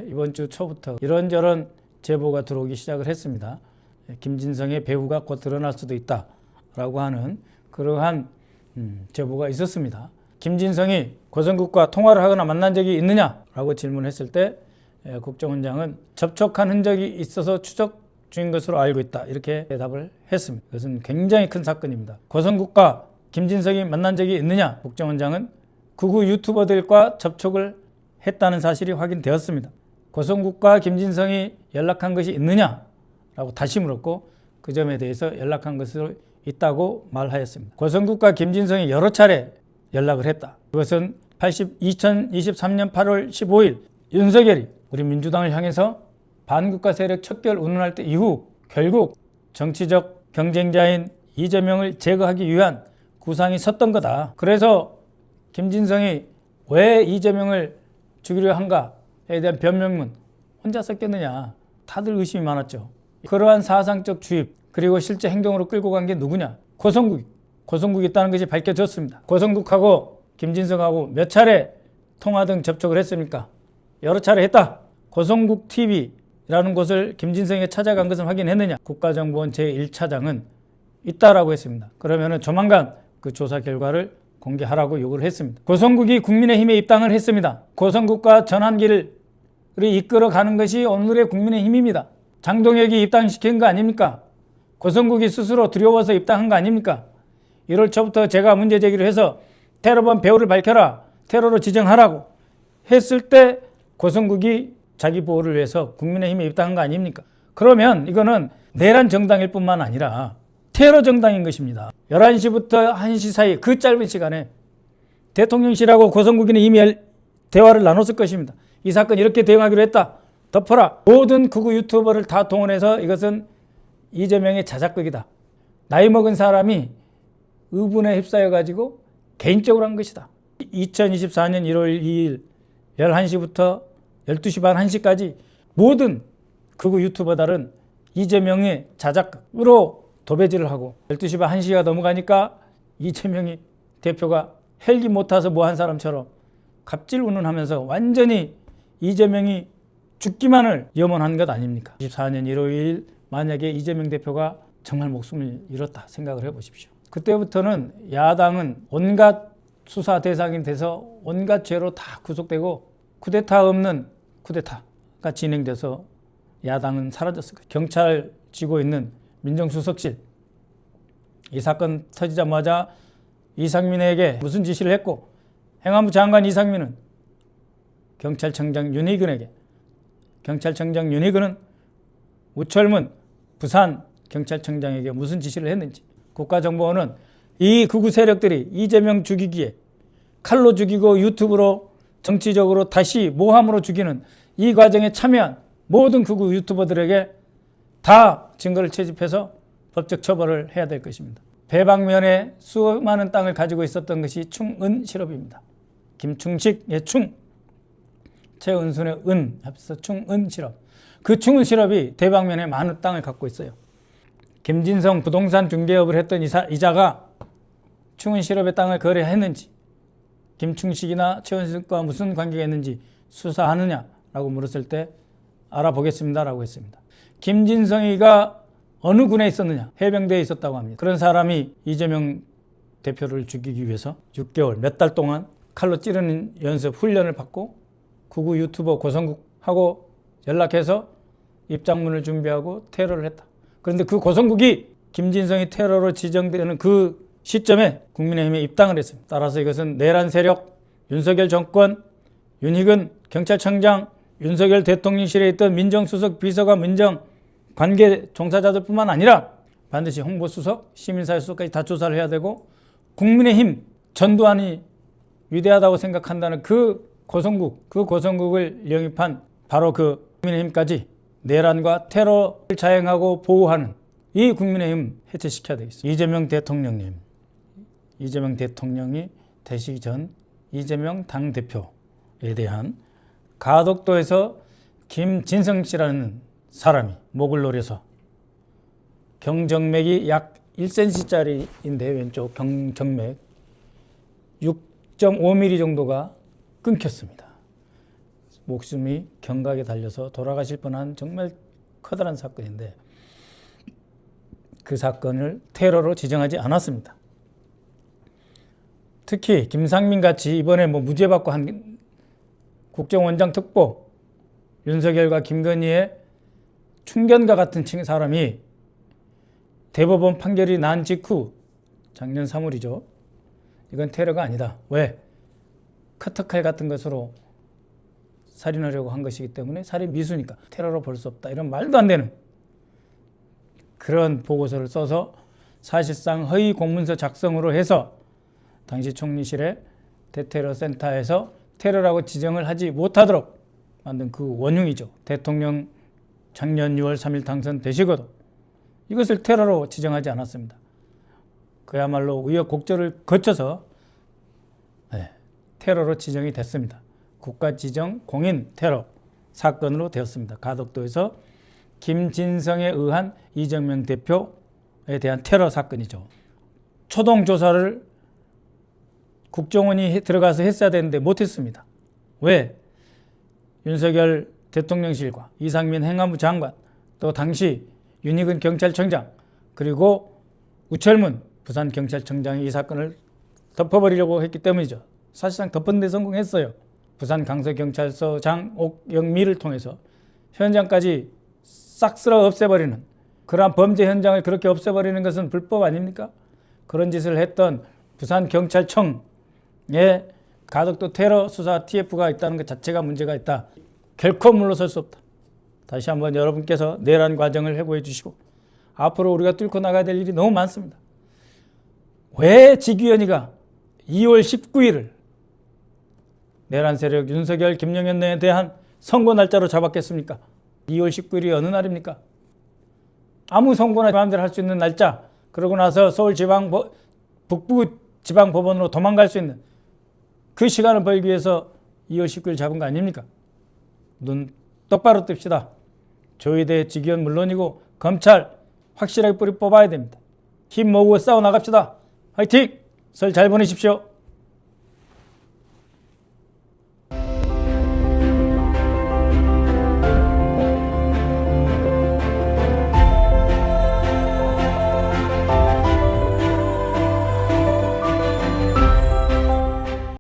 이번 주 초부터 이런저런 제보가 들어오기 시작을 했습니다. 김진성의 배후가 곧 드러날 수도 있다라고 하는 그러한 제보가 있었습니다. 김진성이 고성국과 통화를 하거나 만난 적이 있느냐라고 질문했을 때 국정원장은 접촉한 흔적이 있어서 추적 중인 것으로 알고 있다, 이렇게 대답을 했습니다. 이것은 굉장히 큰 사건입니다. 고성국과 김진성이 만난 적이 있느냐? 국정원장은 극우 유튜버들과 접촉을 했다는 사실이 확인되었습니다. 고성국과 김진성이 연락한 것이 있느냐라고 다시 물었고 그 점에 대해서 연락한 것으로 있다고 말하였습니다. 고성국과 김진성이 여러 차례 연락을 했다. 그것은 2023년 8월 15일 윤석열이 우리 민주당을 향해서 반국가 세력 척결 운운할 때 이후 결국 정치적 경쟁자인 이재명을 제거하기 위한 구상이 섰던 거다. 그래서 김진성이 왜 이재명을 죽이려 한가에 대한 변명문 혼자 썼겠느냐, 다들 의심이 많았죠. 그러한 사상적 주입 그리고 실제 행동으로 끌고 간 게 누구냐? 고성국이 있다는 것이 밝혀졌습니다. 고성국하고 김진성하고 몇 차례 통화 등 접촉을 했습니까? 여러 차례 했다. 고성국 TV라는 곳을 김진성이 찾아간 것은 확인했느냐? 국가정보원 제1차장은 있다라고 했습니다. 그러면 조만간 그 조사 결과를 공개하라고 요구를 했습니다. 고성국이 국민의힘에 입당을 했습니다. 고성국과 전환기를 이끌어가는 것이 오늘의 국민의힘입니다. 장동혁이 입당시킨 거 아닙니까? 고성국이 스스로 두려워서 입당한 거 아닙니까? 1월 초부터 제가 문제 제기를 해서 테러범 배후를 밝혀라, 테러로 지정하라고 했을 때 고성국이 자기 보호를 위해서 국민의힘에 입당한 거 아닙니까? 그러면 이거는 내란 정당일 뿐만 아니라 테러 정당인 것입니다. 11시부터 1시 사이 그 짧은 시간에 대통령실하고 고성국이는 이미 대화를 나눴을 것입니다. 이 사건 이렇게 대응하기로 했다, 덮어라. 모든 극우 유튜버를 다 동원해서 이것은 이재명의 자작극이다. 나이 먹은 사람이 의분에 휩싸여가지고 개인적으로 한 것이다. 2024년 1월 2일 11시부터 12시 반 1시까지 모든 극우 유튜버들은 이재명의 자작극으로 도배질을 하고 12시 반 1시가 넘어가니까 이재명이 대표가 헬기 못 타서 뭐 한 사람처럼 갑질 운운하면서 완전히 이재명이 죽기만을 염원한 것 아닙니까? 24년 1월 2일 만약에 이재명 대표가 정말 목숨을 잃었다 생각을 해보십시오. 그때부터는 야당은 온갖 수사 대상이 돼서 온갖 죄로 다 구속되고 쿠데타 없는 쿠데타가 진행돼서 야당은 사라졌을 거예요. 경찰 쥐고 있는 민정수석실, 이 사건 터지자마자 이상민에게 무슨 지시를 했고 행안부 장관 이상민은 경찰청장 윤희근에게, 경찰청장 윤희근은 우철문 부산 경찰청장에게 무슨 지시를 했는지, 국가정보원은 이 극우 세력들이 이재명 죽이기에 칼로 죽이고 유튜브로 정치적으로 다시 모함으로 죽이는 이 과정에 참여한 모든 극우 유튜버들에게 다 증거를 채집해서 법적 처벌을 해야 될 것입니다. 배방면에 수많은 땅을 가지고 있었던 것이 충은실업입니다. 김충식의 충, 최은순의 은 합해서 충은실업. 그 충은실업이 대방면에 많은 땅을 갖고 있어요. 김진성 부동산 중개업을 했던 이자가 충은실업의 땅을 거래했는지, 김충식이나 최은순과 무슨 관계가 있는지 수사하느냐라고 물었을 때 알아보겠습니다라고 했습니다. 김진성이가 어느 군에 있었느냐? 해병대에 있었다고 합니다. 그런 사람이 이재명 대표를 죽이기 위해서 6개월, 몇 달 동안 칼로 찌르는 연습 훈련을 받고 극우 유튜버 고성국하고 연락해서 입장문을 준비하고 테러를 했다. 그런데 그 고성국이 김진성이 테러로 지정되는 그 시점에 국민의힘에 입당을 했습니다. 따라서 이것은 내란 세력, 윤석열 정권, 윤희근 경찰청장, 윤석열 대통령실에 있던 민정수석 비서관, 민정 관계 종사자들 뿐만 아니라 반드시 홍보수석, 시민사회 수석까지 다 조사를 해야 되고, 국민의힘 전두환이 위대하다고 생각한다는 그 고성국을 영입한 바로 그 국민의힘까지 내란과 테러를 자행하고 보호하는 이 국민의힘 해체시켜야 되겠습니다. 이재명 대통령이 되시기 전 이재명 당대표에 대한 가덕도에서 김진성 씨라는 사람이 목을 노려서 경정맥이 약 1cm짜리인데 왼쪽 경정맥 6.5mm 정도가 끊겼습니다. 목숨이 경각에 달려서 돌아가실 뻔한 정말 커다란 사건인데 그 사건을 테러로 지정하지 않았습니다. 특히 김상민 같이 이번에 무죄 받고 한 국정원장 특보 윤석열과 김건희의 충견과 같은 사람이 대법원 판결이 난 직후 작년 3월이죠. 이건 테러가 아니다. 왜? 커터칼 같은 것으로 살인하려고 한 것이기 때문에 살인 미수니까 테러로 볼 수 없다. 이런 말도 안 되는 그런 보고서를 써서 사실상 허위 공문서 작성으로 해서 당시 총리실의 대테러 센터에서 테러라고 지정을 하지 못하도록 만든 그 원흉이죠. 대통령 작년 6월 3일 당선되시고도 이것을 테러로 지정하지 않았습니다. 그야말로 우여곡절을 거쳐서 테러로 지정이 됐습니다. 국가지정 공인 테러 사건으로 되었습니다. 가덕도에서 김진성에 의한 이정명 대표에 대한 테러 사건이죠. 초동 조사를 국정원이 들어가서 했어야 되는데 못했습니다. 왜? 윤석열 대통령실과 이상민 행안부 장관, 또 당시 윤희근 경찰청장, 그리고 우철문 부산경찰청장이 이 사건을 덮어버리려고 했기 때문이죠. 사실상 덮은 데 성공했어요. 부산 강서경찰서장 옥영미를 통해서 현장까지 싹 쓸어 없애버리는, 그러한 범죄 현장을 그렇게 없애버리는 것은 불법 아닙니까? 그런 짓을 했던 부산경찰청에 가덕도 테러 수사 TF가 있다는 것 자체가 문제가 있다. 결코 물러설 수 없다. 다시 한번 여러분께서 내란 과정을 해고해 주시고 앞으로 우리가 뚫고 나가야 될 일이 너무 많습니다. 왜 직위원회가 2월 19일을 내란 세력 윤석열, 김영현에 대한 선고 날짜로 잡았겠습니까? 2월 19일이 어느 날입니까? 아무 선고나 마음대로 할 수 있는 날짜, 그러고 나서 북부지방법원으로 도망갈 수 있는 그 시간을 벌기 위해서 2월 19일 잡은 거 아닙니까? 눈 똑바로 뜹시다. 조의대 직위원 물론이고 검찰 확실하게 뿌리 뽑아야 됩니다. 힘 모으고 싸워 나갑시다. 화이팅! 설 잘 보내십시오.